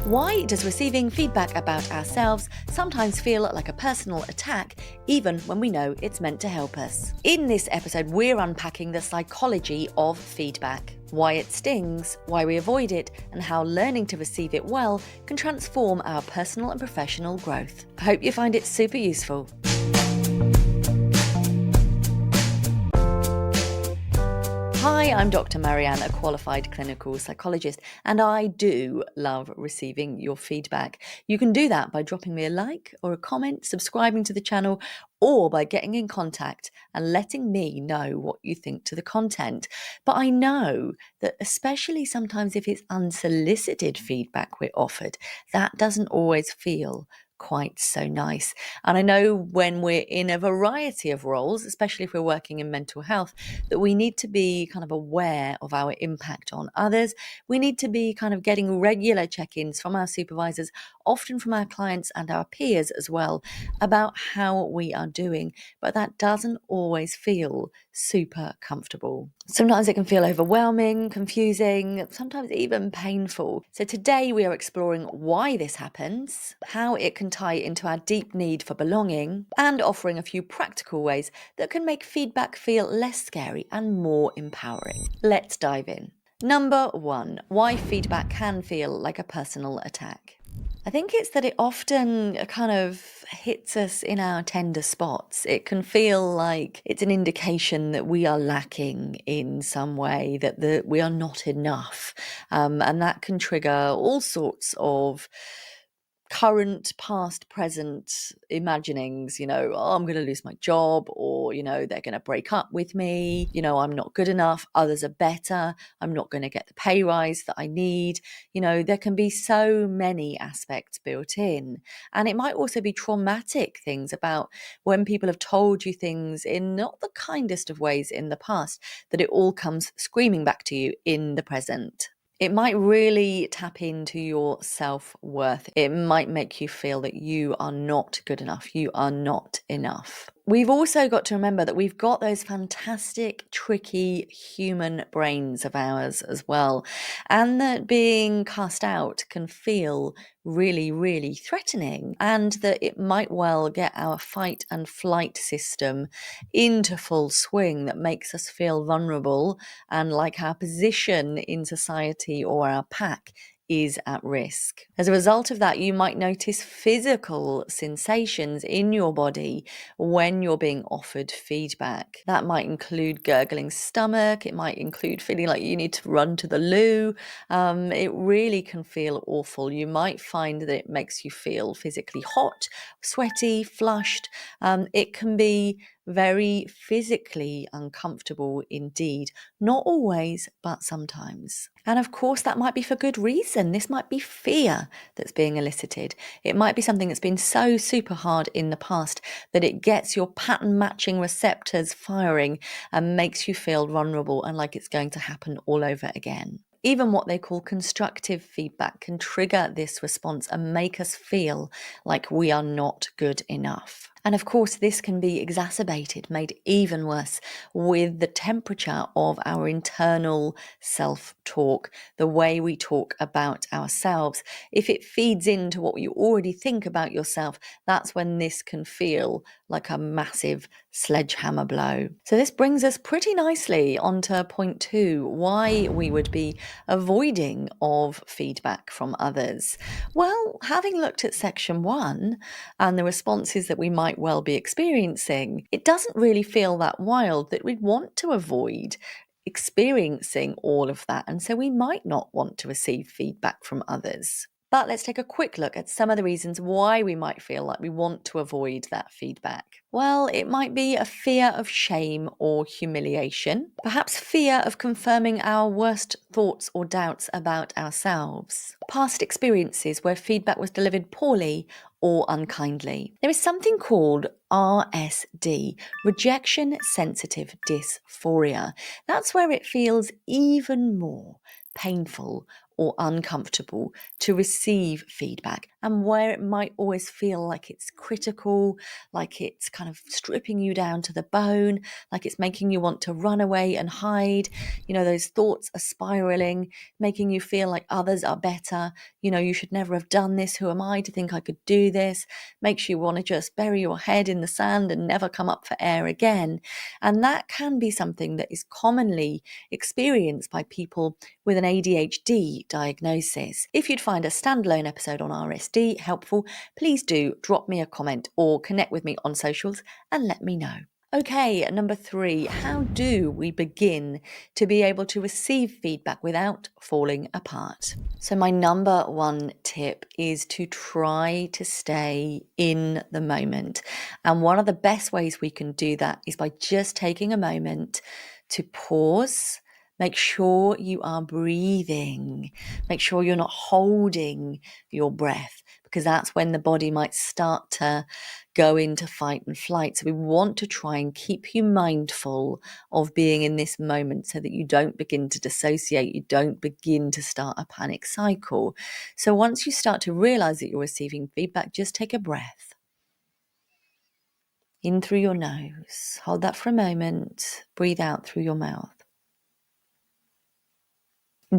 Why does receiving feedback about ourselves sometimes feel like a personal attack, even when we know it's meant to help us? In this episode, we're unpacking the psychology of feedback, why it stings, why we avoid it, and how learning to receive it well can transform our personal and professional growth. I hope you find it super useful. Hi, I'm Dr. Marianne, a qualified clinical psychologist, and I do love receiving your feedback. You can do that by dropping me a like or a comment, subscribing to the channel, or by getting in contact and letting me know what you think to the content. But I know that especially sometimes if it's unsolicited feedback we're offered, that doesn't always feel quite so nice. And I know when we're in a variety of roles, especially if we're working in mental health, that we need to be kind of aware of our impact on others. We need to be kind of getting regular check-ins from our supervisors, often from our clients and our peers as well, about how we are doing. But that doesn't always feel super comfortable. Sometimes it can feel overwhelming, confusing, sometimes even painful. So today we are exploring why this happens, how it can tie into our deep need for belonging, and offering a few practical ways that can make feedback feel less scary and more empowering. Let's dive in. Number 1, why feedback can feel like a personal attack. I think it's that it often kind of hits us in our tender spots. It can feel like it's an indication that we are lacking in some way, that we are not enough. And that can trigger all sorts of current, past, present imaginings, oh, I'm going to lose my job, or, they're going to break up with me, I'm not good enough, others are better, I'm not going to get the pay rise that I need. There can be so many aspects built in. And it might also be traumatic things about when people have told you things in not the kindest of ways in the past, that it all comes screaming back to you in the present. It might really tap into your self-worth. It might make you feel that you are not good enough. You are not enough. We've also got to remember that we've got those fantastic, tricky human brains of ours as well. And that being cast out can feel really, really threatening. And that it might well get our fight and flight system into full swing that makes us feel vulnerable and like our position in society or our pack is at risk. As a result of that, you might notice physical sensations in your body when you're being offered feedback. That might include gurgling stomach. It might include feeling like you need to run to the loo. It really can feel awful. You might find that it makes you feel physically hot, sweaty, flushed. It can be very physically uncomfortable indeed. Not always, but sometimes. And of course, that might be for good reason. This might be fear that's being elicited. It might be something that's been so super hard in the past that it gets your pattern matching receptors firing and makes you feel vulnerable and like it's going to happen all over again. Even what they call constructive feedback can trigger this response and make us feel like we are not good enough. And of course, this can be exacerbated, made even worse with the temperature of our internal self-talk, the way we talk about ourselves. If it feeds into what you already think about yourself, that's when this can feel like a massive sledgehammer blow. So this brings us pretty nicely onto point 2, why we would be avoiding of feedback from others. Well, having looked at section 1 and the responses that we might well be experiencing, it doesn't really feel that wild that we'd want to avoid experiencing all of that. And so we might not want to receive feedback from others. But let's take a quick look at some of the reasons why we might feel like we want to avoid that feedback. Well, it might be a fear of shame or humiliation, perhaps fear of confirming our worst thoughts or doubts about ourselves, past experiences where feedback was delivered poorly or unkindly. There is something called RSD, rejection-sensitive dysphoria. That's where it feels even more painful or uncomfortable to receive feedback. and where it might always feel like it's critical, like it's kind of stripping you down to the bone, like it's making you want to run away and hide. Those thoughts are spiraling, making you feel like others are better. You should never have done this. Who am I to think I could do this? Makes you want to just bury your head in the sand and never come up for air again. And that can be something that is commonly experienced by people with an ADHD diagnosis. If you'd find a standalone episode on RSD helpful, please do drop me a comment or connect with me on socials and let me know. Okay, number 3, how do we begin to be able to receive feedback without falling apart? So my number 1 tip is to try to stay in the moment. And one of the best ways we can do that is by just taking a moment to pause. Make sure you are breathing. Make sure you're not holding your breath, because that's when the body might start to go into fight and flight. So we want to try and keep you mindful of being in this moment so that you don't begin to dissociate, you don't begin to start a panic cycle. So once you start to realize that you're receiving feedback, just take a breath. In through your nose, hold that for a moment, breathe out through your mouth.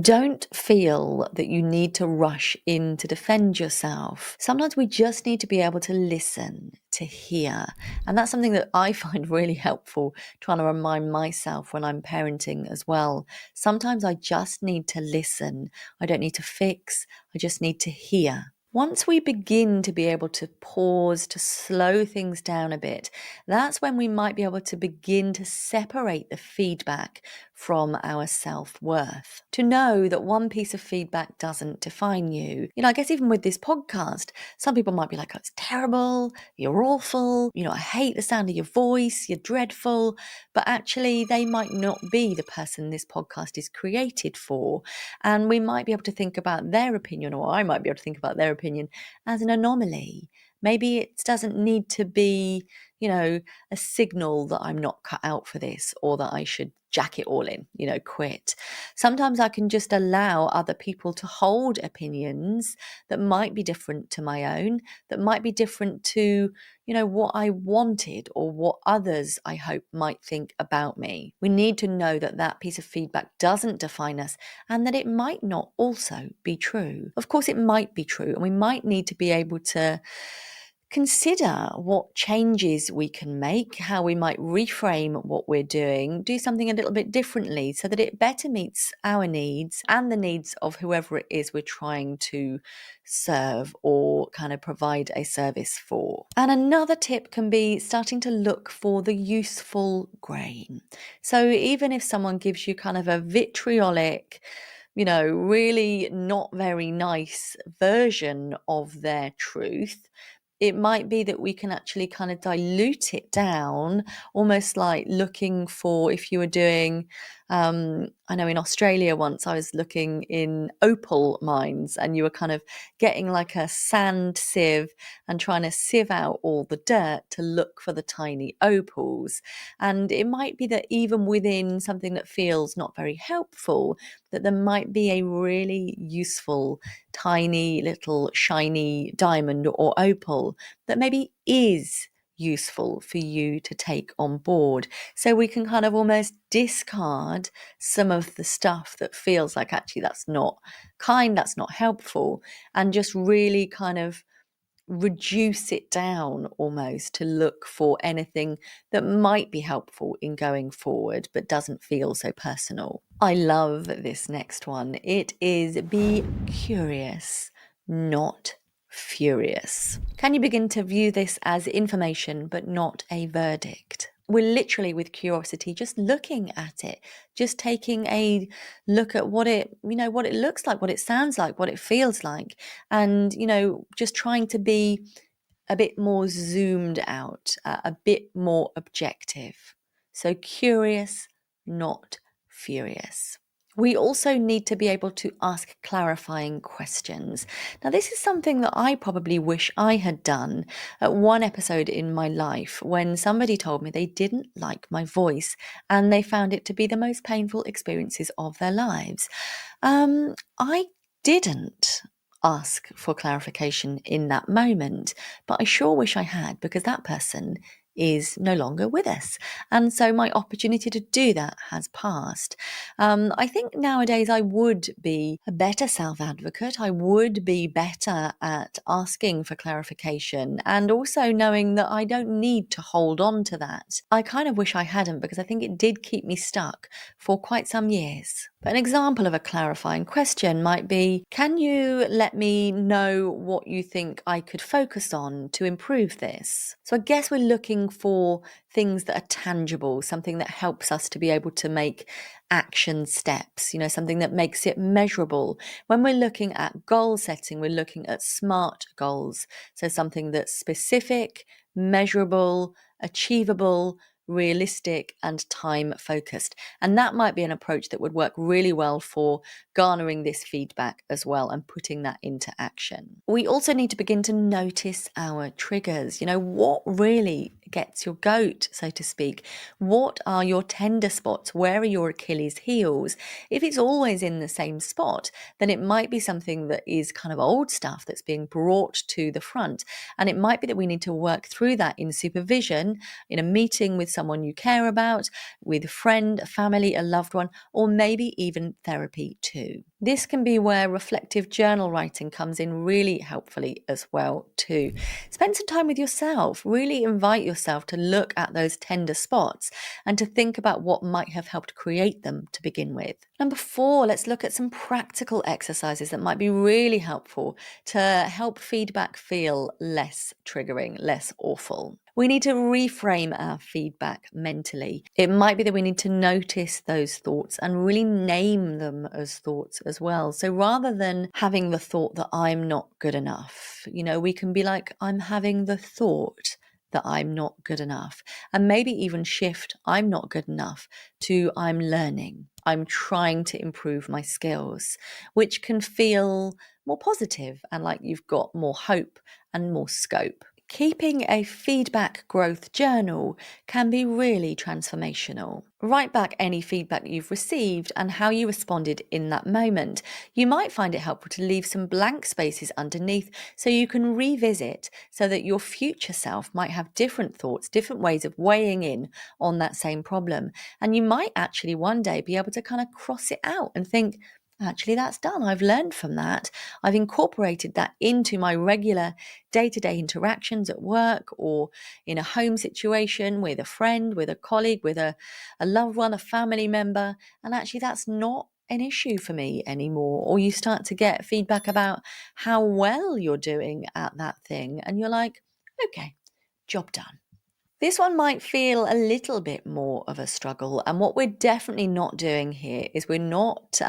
Don't feel that you need to rush in to defend yourself. Sometimes we just need to be able to listen, to hear. And that's something that I find really helpful, trying to remind myself when I'm parenting as well. Sometimes I just need to listen. I don't need to fix. I just need to hear. Once we begin to be able to pause, to slow things down a bit, that's when we might be able to begin to separate the feedback from our self-worth. To know that one piece of feedback doesn't define you. I guess even with this podcast, some people might be like, oh, it's terrible, you're awful, I hate the sound of your voice, you're dreadful. But actually, they might not be the person this podcast is created for. And we might be able to think about their opinion, or I might be able to think about their opinion as an anomaly. Maybe it doesn't need to be, a signal that I'm not cut out for this, or that I should jack it all in, quit. Sometimes I can just allow other people to hold opinions that might be different to my own, that might be different to, what I wanted or what others, I hope, might think about me. We need to know that that piece of feedback doesn't define us, and that it might not also be true. Of course, it might be true, and we might need to be able to consider what changes we can make, how we might reframe what we're doing, do something a little bit differently so that it better meets our needs and the needs of whoever it is we're trying to serve or kind of provide a service for. And another tip can be starting to look for the useful grain. So even if someone gives you kind of a vitriolic, really not very nice version of their truth, it might be that we can actually kind of dilute it down, almost like looking for, if you were doing, I know in Australia once I was looking in opal mines, and you were kind of getting like a sand sieve and trying to sieve out all the dirt to look for the tiny opals. And it might be that even within something that feels not very helpful, that there might be a really useful, tiny little shiny diamond or opal that maybe is useful for you to take on board. So we can kind of almost discard some of the stuff that feels like actually that's not kind, that's not helpful, and just really kind of reduce it down almost to look for anything that might be helpful in going forward but doesn't feel so personal. I love this next one. It is be curious, not furious. Can you begin to view this as information but not a verdict? We're literally, with curiosity, just looking at it, just taking a look at what it looks like, what it sounds like, what it feels like, and, just trying to be a bit more zoomed out, a bit more objective. So curious, not furious. We also need to be able to ask clarifying questions. Now, this is something that I probably wish I had done at one episode in my life, when somebody told me they didn't like my voice and they found it to be the most painful experiences of their lives. I didn't. ask for clarification in that moment, but I sure wish I had, because that person is no longer with us. And so my opportunity to do that has passed. I think nowadays I would be a better self advocate. I would be better at asking for clarification and also knowing that I don't need to hold on to that. I kind of wish I hadn't, because I think it did keep me stuck for quite some years. But an example of a clarifying question might be, can you let me know what you think I could focus on to improve this? So I guess we're looking for things that are tangible, something that helps us to be able to make action steps, something that makes it measurable. When we're looking at goal setting, we're looking at SMART goals. So something that's specific, measurable, achievable, realistic, and time focused. And that might be an approach that would work really well for garnering this feedback as well and putting that into action. We also need to begin to notice our triggers. What really gets your goat, so to speak? What are your tender spots? Where are your Achilles heels? If it's always in the same spot, then it might be something that is kind of old stuff that's being brought to the front. And it might be that we need to work through that in supervision, in a meeting with someone you care about, with a friend, a family, a loved one, or maybe even therapy too. This can be where reflective journal writing comes in really helpfully as well too. Spend some time with yourself. Really invite yourself to look at those tender spots and to think about what might have helped create them to begin with. Number 4, let's look at some practical exercises that might be really helpful to help feedback feel less triggering, less awful. We need to reframe our feedback mentally. It might be that we need to notice those thoughts and really name them as thoughts as well. So rather than having the thought that I'm not good enough, we can be like, I'm having the thought that I'm not good enough. And maybe even shift I'm not good enough to I'm learning. I'm trying to improve my skills, which can feel more positive and like you've got more hope and more scope. Keeping a feedback growth journal can be really transformational. Write back any feedback you've received and how you responded in that moment. You might find it helpful to leave some blank spaces underneath so you can revisit, so that your future self might have different thoughts, different ways of weighing in on that same problem. And you might actually one day be able to kind of cross it out and think, actually, that's done. I've learned from that. I've incorporated that into my regular day-to-day interactions at work or in a home situation with a friend, with a colleague, with a loved one, a family member. And actually, that's not an issue for me anymore. Or you start to get feedback about how well you're doing at that thing. And you're like, okay, job done. This one might feel a little bit more of a struggle, and what we're definitely not doing here is we're not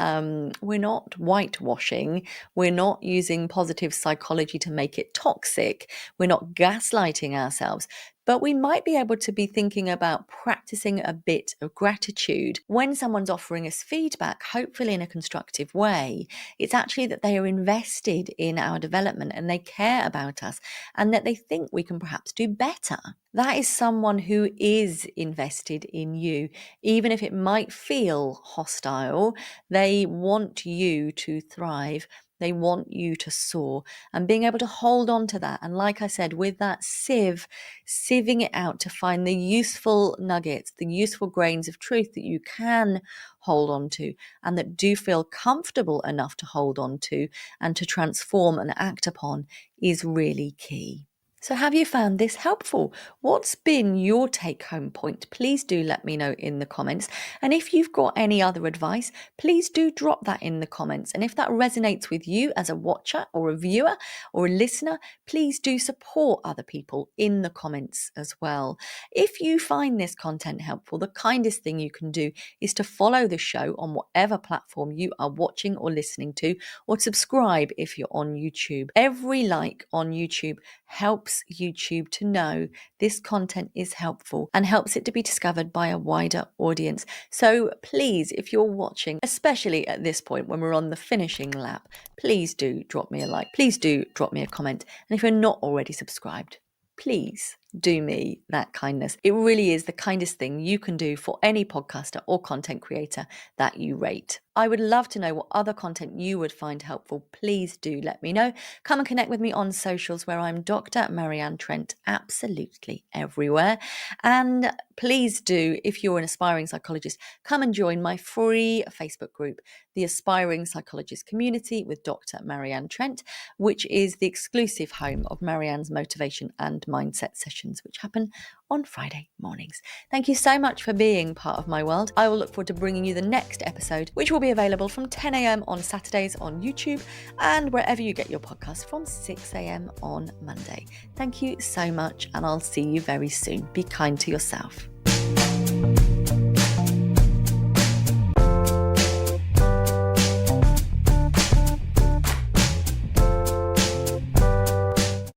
whitewashing, we're not using positive psychology to make it toxic, we're not gaslighting ourselves. But we might be able to be thinking about practicing a bit of gratitude. When someone's offering us feedback, hopefully in a constructive way, it's actually that they are invested in our development and they care about us and that they think we can perhaps do better. That is someone who is invested in you, even if it might feel hostile. They want you to thrive. They want you to soar, and being able to hold on to that. And like I said, with that sieving it out to find the useful nuggets, the useful grains of truth that you can hold on to and that do feel comfortable enough to hold on to and to transform and act upon is really key. So have you found this helpful? What's been your take-home point? Please do let me know in the comments. And if you've got any other advice, please do drop that in the comments. And if that resonates with you as a watcher or a viewer or a listener, please do support other people in the comments as well. If you find this content helpful, the kindest thing you can do is to follow the show on whatever platform you are watching or listening to, or subscribe if you're on YouTube. Every like on YouTube helps YouTube to know this content is helpful and helps it to be discovered by a wider audience. So please, if you're watching, especially at this point when we're on the finishing lap, please do drop me a like. Please do drop me a comment. And if you're not already subscribed, please do me that kindness. It really is the kindest thing you can do for any podcaster or content creator that you rate. I would love to know what other content you would find helpful. Please do let me know. Come and connect with me on socials where I'm Dr. Marianne Trent, absolutely everywhere. And please do, if you're an aspiring psychologist, come and join my free Facebook group, the Aspiring Psychologist Community with Dr. Marianne Trent, which is the exclusive home of Marianne's motivation and mindset sessions, which happen on Friday mornings. Thank you so much for being part of my world. I will look forward to bringing you the next episode, which will be available from 10 a.m. on Saturdays on YouTube and wherever you get your podcast from 6 a.m. on Monday. Thank you so much, and I'll see you very soon. Be kind to yourself.